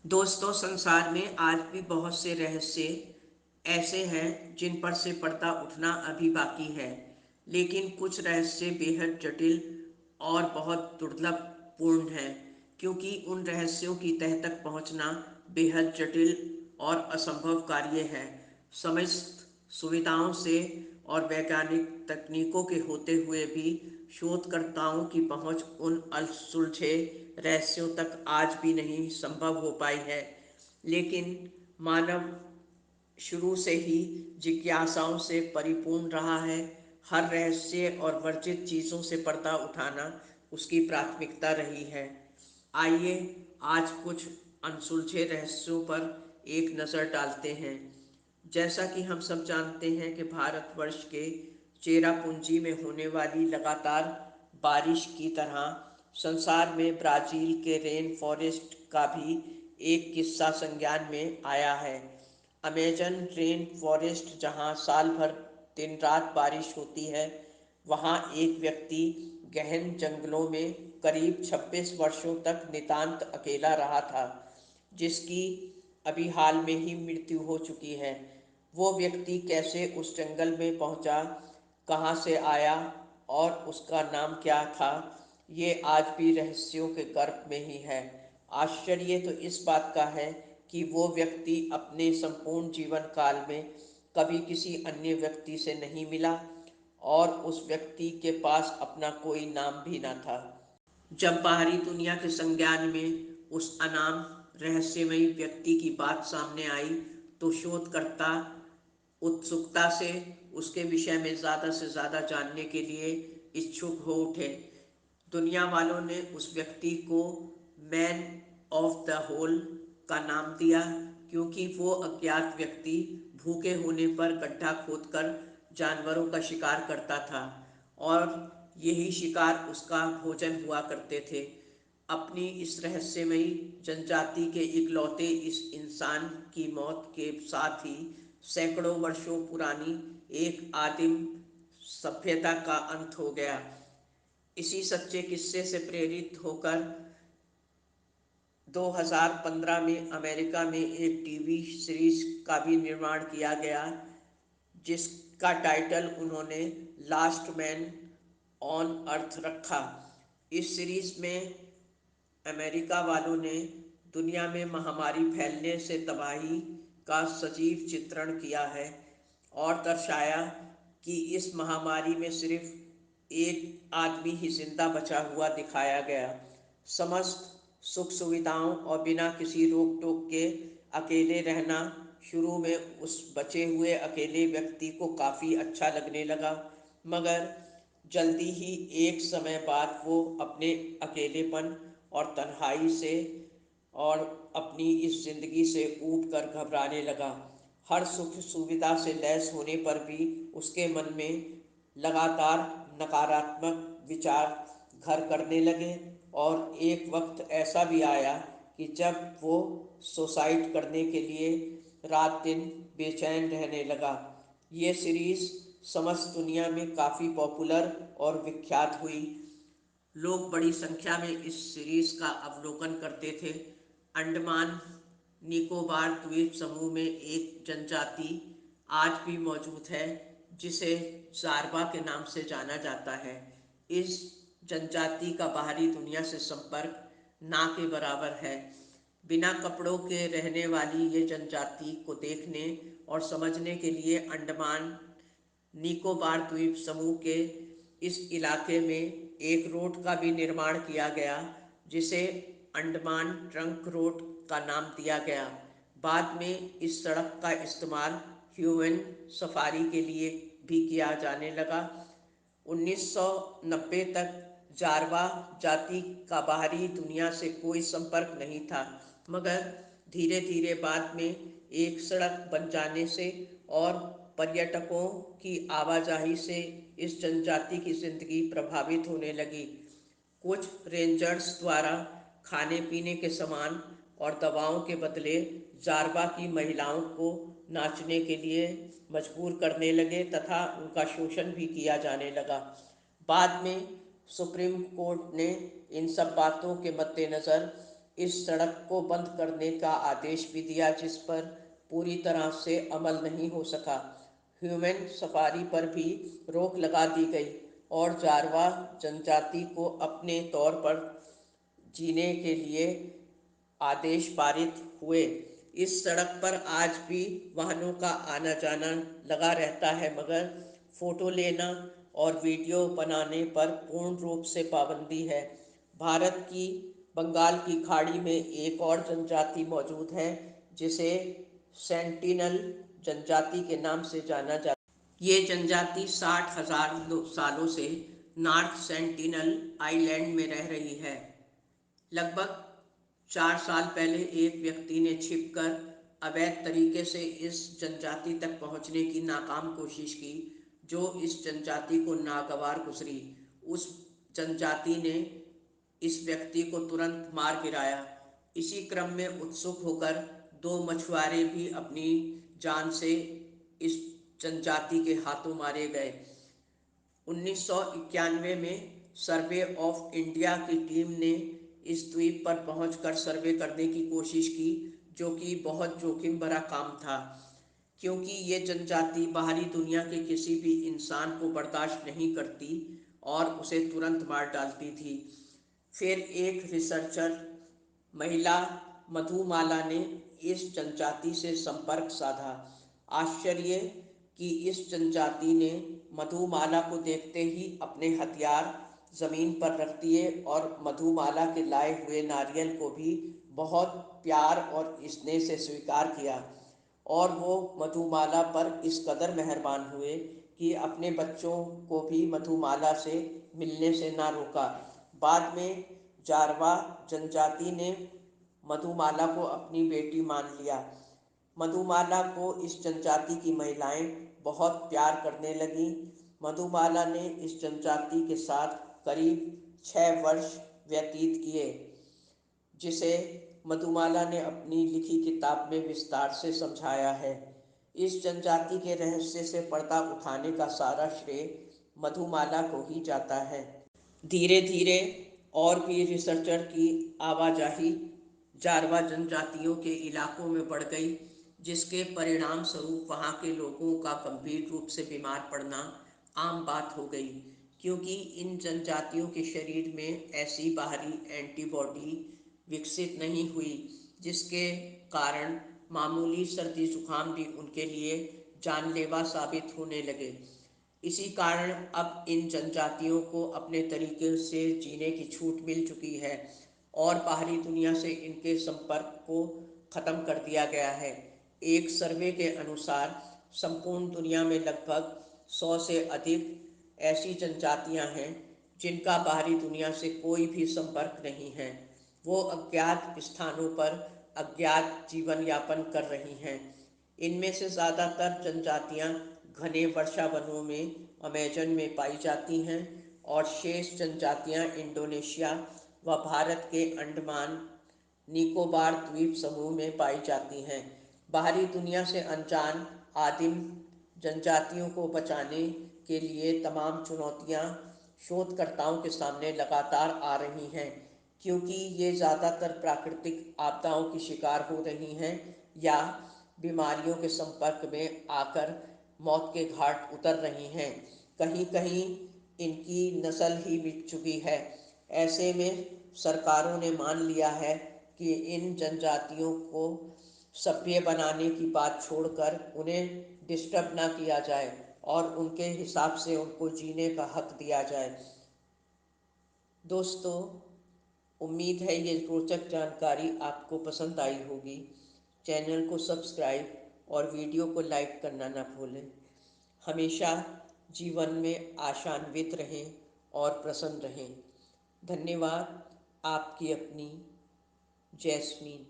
दोस्तों, संसार में आज भी बहुत से रहस्य ऐसे हैं जिन पर से पर्दा उठना अभी बाकी है। लेकिन कुछ रहस्य बेहद जटिल और बहुत दुर्लभ पूर्ण है, क्योंकि उन रहस्यों की तह तक पहुंचना बेहद जटिल और असंभव कार्य है। समस्त सुविधाओं से और वैज्ञानिक तकनीकों के होते हुए भी शोधकर्ताओं की पहुंच उन अनसुलझे रहस्यों तक आज भी नहीं संभव हो पाई है। लेकिन मानव शुरू से ही जिज्ञासाओं से परिपूर्ण रहा है। हर रहस्य और वर्जित चीज़ों से पर्दा उठाना उसकी प्राथमिकता रही है। आइए आज कुछ अनसुलझे रहस्यों पर एक नज़र डालते हैं। जैसा कि हम सब जानते हैं कि भारतवर्ष के चेरापूंजी में होने वाली लगातार बारिश की तरह संसार में ब्राज़ील के रेन फॉरेस्ट का भी एक किस्सा संज्ञान में आया है। अमेजन रेन फॉरेस्ट, जहां साल भर दिन रात बारिश होती है, वहां एक व्यक्ति गहन जंगलों में करीब 26 वर्षों तक नितांत अकेला रहा था, जिसकी अभी हाल में ही मृत्यु हो चुकी है। वो व्यक्ति कैसे उस जंगल में पहुंचा, कहाँ से आया और उसका नाम क्या था, ये आज भी रहस्यों के गर्भ में ही है। आश्चर्य तो इस बात का है कि वो व्यक्ति अपने संपूर्ण जीवन काल में कभी किसी अन्य व्यक्ति से नहीं मिला और उस व्यक्ति के पास अपना कोई नाम भी ना था। जब बाहरी दुनिया के संज्ञान में उस अनाम रहस्यमयी व्यक्ति की बात सामने आई, तो शोधकर्ता उत्सुकता से उसके विषय में ज़्यादा से ज़्यादा जानने के लिए इच्छुक हो उठे। दुनिया वालों ने उस व्यक्ति को मैन ऑफ द होल का नाम दिया, क्योंकि वो अज्ञात व्यक्ति भूखे होने पर गड्ढा खोदकर जानवरों का शिकार करता था और यही शिकार उसका भोजन हुआ करते थे। अपनी इस रहस्यमयी जनजाति के इकलौते इस इंसान की मौत के साथ ही सैकड़ों वर्षों पुरानी एक आदिम सभ्यता का अंत हो गया। इसी सच्चे किस्से से प्रेरित होकर 2015 में अमेरिका में एक टीवी सीरीज का भी निर्माण किया गया, जिसका टाइटल उन्होंने लास्ट मैन ऑन अर्थ रखा। इस सीरीज में अमेरिका वालों ने दुनिया में महामारी फैलने से तबाही का सजीव चित्रण किया है और दर्शाया कि इस महामारी में सिर्फ एक आदमी ही जिंदा बचा हुआ दिखाया गया। समस्त सुख सुविधाओं और बिना किसी रोक टोक के अकेले रहना शुरू में उस बचे हुए अकेले व्यक्ति को काफ़ी अच्छा लगने लगा, मगर जल्दी ही एक समय बाद वो अपने अकेलेपन और तन्हाई से और अपनी इस जिंदगी से ऊब कर घबराने लगा। हर सुख सुविधा से लैस होने पर भी उसके मन में लगातार नकारात्मक विचार घर करने लगे और एक वक्त ऐसा भी आया कि जब वो सुसाइड करने के लिए रात दिन बेचैन रहने लगा। ये सीरीज समस्त दुनिया में काफ़ी पॉपुलर और विख्यात हुई। लोग बड़ी संख्या में इस सीरीज का अवलोकन करते थे। अंडमान निकोबार द्वीप समूह में एक जनजाति आज भी मौजूद है, जिसे जारवा के नाम से जाना जाता है। इस जनजाति का बाहरी दुनिया से संपर्क ना के बराबर है। बिना कपड़ों के रहने वाली ये जनजाति को देखने और समझने के लिए अंडमान निकोबार द्वीप समूह के इस इलाके में एक रोड का भी निर्माण किया गया, जिसे अंडमान ट्रंक रोड का नाम दिया गया। बाद में इस सड़क का इस्तेमाल ह्यूमन सफारी के लिए भी किया जाने लगा। 1990 तक जारवा जाति का बाहरी दुनिया से कोई संपर्क नहीं था, मगर धीरे धीरे बाद में एक सड़क बन जाने से और पर्यटकों की आवाजाही से इस जनजाति की जिंदगी प्रभावित होने लगी। कुछ रेंजर्स द्वारा खाने पीने के सामान और दवाओं के बदले जारवा की महिलाओं को नाचने के लिए मजबूर करने लगे तथा उनका शोषण भी किया जाने लगा। बाद में सुप्रीम कोर्ट ने इन सब बातों के मद्देनज़र इस सड़क को बंद करने का आदेश भी दिया, जिस पर पूरी तरह से अमल नहीं हो सका। ह्यूमन सफारी पर भी रोक लगा दी गई और जारवा जनजाति को अपने तौर पर जीने के लिए आदेश पारित हुए। इस सड़क पर आज भी वाहनों का आना जाना लगा रहता है, मगर फोटो लेना और वीडियो बनाने पर पूर्ण रूप से पाबंदी है। भारत की बंगाल की खाड़ी में एक और जनजाति मौजूद है, जिसे सेंटिनल जनजाति के नाम से जाना जाता है। ये जनजाति 60,000 सालों से नॉर्थ सेंटिनल आइलैंड में रह रही है। लगभग 4 साल पहले एक व्यक्ति ने छिपकर अवैध तरीके से इस जनजाति तक पहुंचने की नाकाम कोशिश की, जो इस जनजाति को नागवार गुजरी। उस जनजाति ने इस व्यक्ति को तुरंत मार गिराया। इसी क्रम में उत्सुक होकर दो मछुआरे भी अपनी जान से इस जनजाति के हाथों मारे गए। 1991 में सर्वे ऑफ इंडिया की टीम ने इस द्वीप पर पहुंचकर सर्वे करने की कोशिश की, जो कि बहुत जोखिम भरा काम था, क्योंकि ये जनजाति बाहरी दुनिया के किसी भी इंसान को बर्दाश्त नहीं करती और उसे तुरंत मार डालती थी। फिर एक रिसर्चर महिला मधुमाला ने इस जनजाति से संपर्क साधा। आश्चर्य कि इस जनजाति ने मधुमाला को देखते ही अपने हथियार जमीन पर रख दिए और मधुमाला के लाए हुए नारियल को भी बहुत प्यार और स्नेह से स्वीकार किया। और वो मधुमाला पर इस कदर मेहरबान हुए कि अपने बच्चों को भी मधुमाला से मिलने से ना रोका। बाद में जारवा जनजाति ने मधुमाला को अपनी बेटी मान लिया। मधुमाला को इस जनजाति की महिलाएं बहुत प्यार करने लगीं। मधुमाला ने इस जनजाति के साथ करीब 6 वर्ष व्यतीत किए, जिसे मधुमाला ने अपनी लिखी किताब में विस्तार से समझाया है। इस जनजाति के रहस्य से पर्दा उठाने का सारा श्रेय मधुमाला को ही जाता है। धीरे धीरे और भी रिसर्चर की आवाजाही जारवा जनजातियों के इलाकों में बढ़ गई, जिसके परिणाम स्वरूप वहाँ के लोगों का गंभीर रूप से बीमार पड़ना आम बात हो गई, क्योंकि इन जनजातियों के शरीर में ऐसी बाहरी एंटीबॉडी विकसित नहीं हुई, जिसके कारण मामूली सर्दी जुकाम भी उनके लिए जानलेवा साबित होने लगे। इसी कारण अब इन जनजातियों को अपने तरीके से जीने की छूट मिल चुकी है और बाहरी दुनिया से इनके संपर्क को ख़त्म कर दिया गया है। एक सर्वे के अनुसार संपूर्ण दुनिया में लगभग 100 से अधिक ऐसी जनजातियां हैं जिनका बाहरी दुनिया से कोई भी संपर्क नहीं है। वो अज्ञात स्थानों पर अज्ञात जीवन यापन कर रही हैं। इनमें से ज़्यादातर जनजातियां घने वर्षा वनों में अमेजन में पाई जाती हैं और शेष जनजातियां इंडोनेशिया व भारत के अंडमान निकोबार द्वीप समूह में पाई जाती हैं। बाहरी दुनिया से अनजान आदिम जनजातियों को बचाने के लिए तमाम चुनौतियां शोधकर्ताओं के सामने लगातार आ रही हैं, क्योंकि ये ज़्यादातर प्राकृतिक आपदाओं की शिकार हो रही हैं या बीमारियों के संपर्क में आकर मौत के घाट उतर रही हैं। कहीं कहीं इनकी नस्ल ही मिट चुकी है। ऐसे में सरकारों ने मान लिया है कि इन जनजातियों को सभ्य बनाने की बात छोड़कर उन्हें डिस्टर्ब ना किया जाए और उनके हिसाब से उनको जीने का हक दिया जाए। दोस्तों, उम्मीद है ये रोचक जानकारी आपको पसंद आई होगी। चैनल को सब्सक्राइब और वीडियो को लाइक करना ना भूलें। हमेशा जीवन में आशान्वित रहें और प्रसन्न रहें। धन्यवाद। आपकी अपनी जैस्मीन।